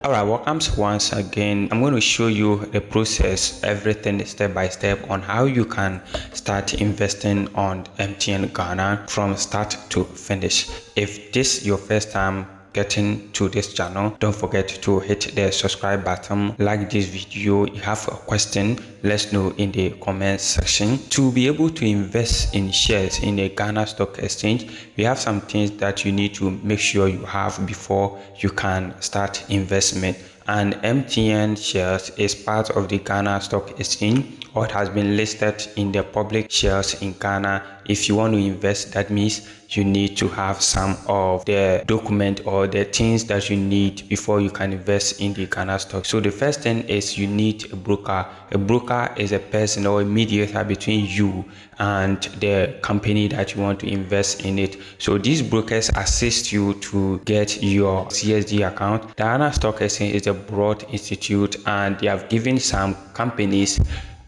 Alright, welcome once again. I'm going to show you the process, everything step by step on how you can start investing on MTN Ghana from start to finish. If this is your first time getting to this channel, don't forget to hit the subscribe button, like this video. You have a question, let's know in the comment section. To be able to invest in shares in a Ghana stock exchange, we have some things that you need to make sure you have before you can start investment. And MTN shares is part of the Ghana stock exchange, or it has been listed in the public shares in Ghana. If you want to invest, that means you need to have some of the document or the things that you need before you can invest in the Ghana stock. So the first thing is you need a broker. A broker is a person or a mediator between you and the company that you want to invest in it. So these brokers assist you to get your CSD account. The Ghana Stock Exchange is a broad institute, and they have given some companies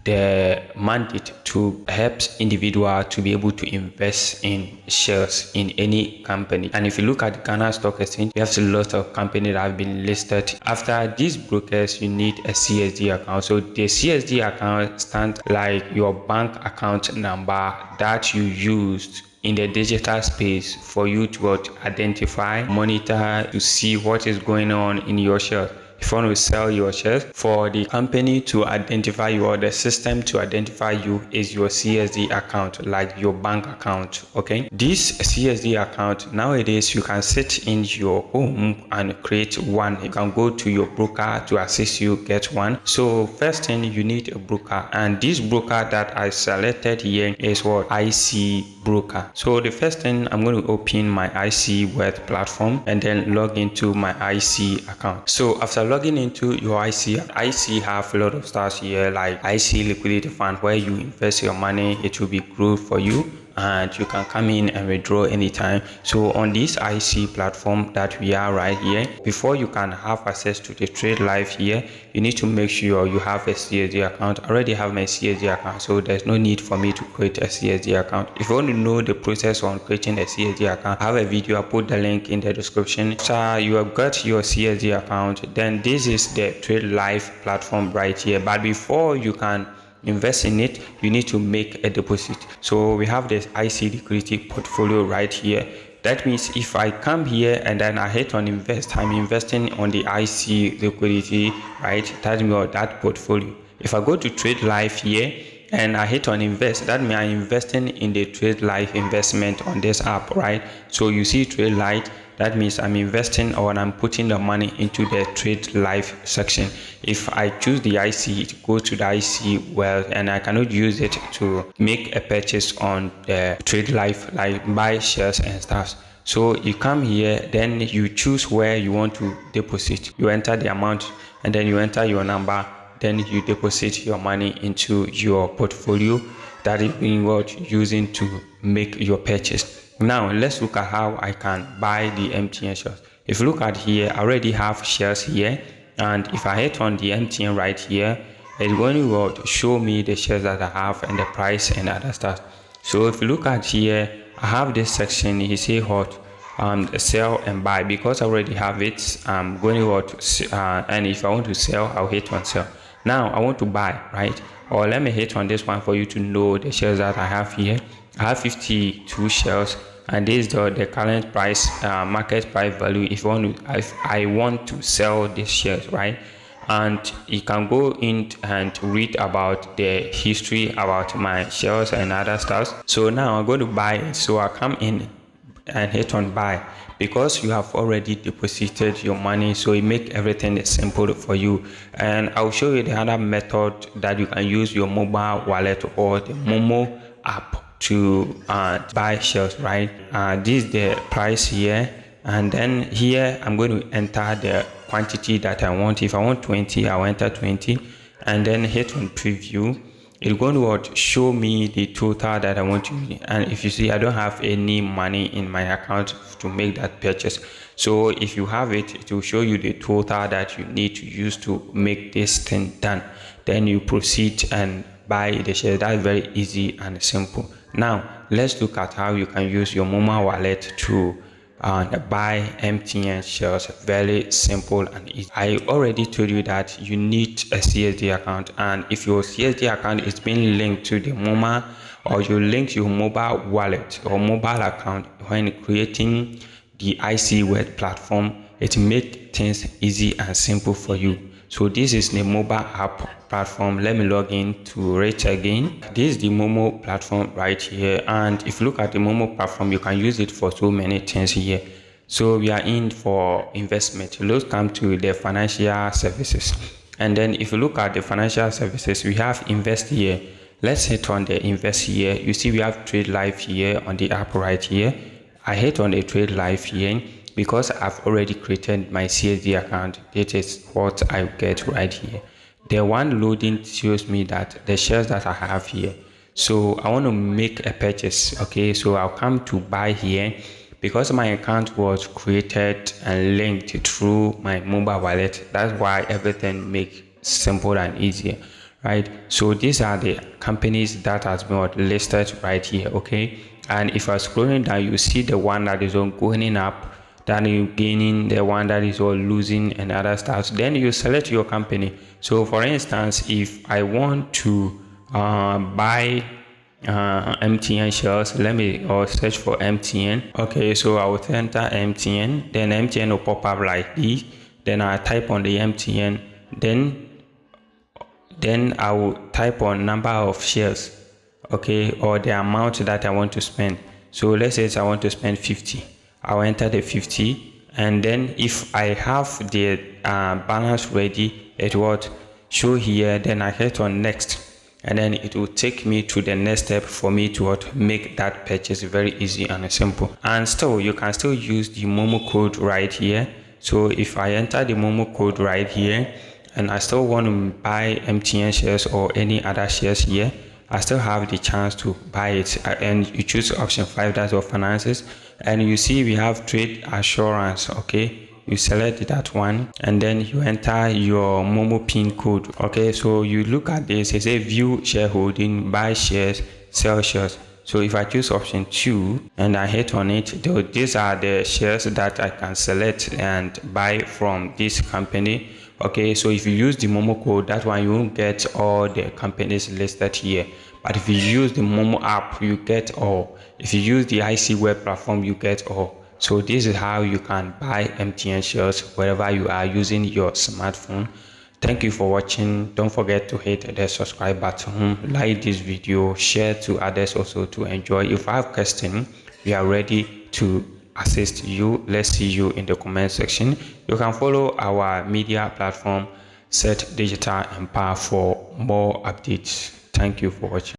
the mandate to help individual to be able to invest in shares in any company. And if you look at Ghana Stock Exchange, we have a lot of companies that have been listed. After these brokers, you need a CSD account. So the CSD account stands like your bank account number that you used in the digital space for you to identify, monitor, to see what is going on in your shares. If you want to sell your shares, for the company to identify you or the system to identify you is your CSD account, like your bank account. Okay, this CSD account, nowadays you can sit in your home and create one. You can go to your broker to assist you get one. So first thing, you need a broker, and this broker that I selected here is what IC broker. So the first thing, I'm going to open my IC Wealth platform and then log into my IC account. So after logging into your IC have a lot of stuff here like IC liquidity fund, where you invest your money. It will be good for you and you can come in and withdraw anytime. So on this IC platform that we are right here, before you can have access to the trade live here, you need to make sure you have a CSD account. I already have my CSD account, so there's no need for me to create a CSD account. If you want to know the process on creating a CSD account, I have a video. I'll put the link in the description. So you have got your CSD account, then this is the trade live platform right here. But before you can invest in it, you need to make a deposit. So we have this IC liquidity portfolio right here. That means if I come here and then I hit on invest, I'm investing on the IC liquidity, right? That means that portfolio. If I go to trade live here and I hit on invest, that means I'm investing in the trade live investment on this app, right? So you see trade live, that means I'm investing or I'm putting the money into the trade live section. If I choose the IC, it goes to the IC Wealth, and I cannot use it to make a purchase on the trade live, like buy shares and stuff. So you come here, then you choose where you want to deposit. You enter the amount and then you enter your number, then you deposit your money into your portfolio that is being using to make your purchase. Now let's look at how I can buy the MTN shares. If you look at here, I already have shares here, and if I hit on the MTN right here, it's going to show me the shares that I have and the price and other stuff. So if you look at here, I have this section. You see what sell and buy. Because I already have it, I'm going to and if I want to sell, I'll hit on sell. Now I want to buy, right? Or let me hit on this one for you to know the shares that I have here. I have 52 shares, and this is the current price, market price value. If I want to sell these shares, right? And you can go in and read about the history about my shares and other stuff. So now I'm going to buy it. So I come in and hit on buy. Because you have already deposited your money, so it makes everything simple for you. And I'll show you the other method that you can use your mobile wallet or the Momo app to buy shares, right? This is the price here, and then here I'm going to enter the quantity that I want. If I want 20, I'll enter 20 and then hit on preview. It's going to show me the total that I want to use. And if you see, I don't have any money in my account to make that purchase. So if you have it, it will show you the total that you need to use to make this thing done. Then you proceed and buy the share. That's very easy and simple. Now let's look at how you can use your Momo wallet to and buy MTN shares. Very simple and easy. I already told you that you need a CSD account, and if your CSD account is being linked to the MoMA, or you link your mobile wallet or mobile account when creating the IC Word platform, it makes things easy and simple for you. So this is the mobile app platform. Let me log in to it again. This is the Momo platform right here, and if you look at the Momo platform, you can use it for so many things here. So we are in for investment. Let's come to the financial services, and then if you look at the financial services, we have invest here. Let's hit on the invest here. You see we have trade live here on the app right here. I hit on the trade live here because I've already created my CSD account. This is what I get right here. The one loading shows me that the shares that I have here. So I want to make a purchase. Okay, so I'll come to buy here. Because my account was created and linked through my mobile wallet, that's why everything makes simple and easier, right? So these are the companies that has been listed right here, okay? And if I'm scrolling down, you see the one that is on going up, then you gaining, the one that is all losing and other stuff. Then you select your company. So for instance, if I want to buy MTN shares, let me search for MTN. Okay, so I will enter MTN, then MTN will pop up like this. Then I type on the MTN, then I will type on number of shares, okay, or the amount that I want to spend. So let's say I want to spend 50. I'll enter the 50, and then if I have the balance ready, it will show here. Then I hit on next, and then it will take me to the next step for me to make that purchase very easy and simple. And still, you can still use the Momo code right here. So if I enter the Momo code right here, and I still want to buy MTN shares or any other shares here, I still have the chance to buy it. And you choose option 5, that's your finances, and you see we have trade assurance. Okay, you select that one, and then you enter your Momo pin code. Okay, so you look at this, it says view shareholding, buy shares, sell shares. So if I choose option 2 and I hit on it, these are the shares that I can select and buy from this company. Okay, so if you use the Momo code, that one you won't get all the companies listed here. But if you use the Momo app, you get all. If you use the IC Web platform, you get all. So this is how you can buy MTN shares wherever you are using your smartphone. Thank you for watching. Don't forget to hit the subscribe button, like this video, share to others also to enjoy. If I have questions, we are ready to assist you. Let's see you in the comment section. You can follow our media platform, Set Digital Empire, for more updates. Thank you for watching.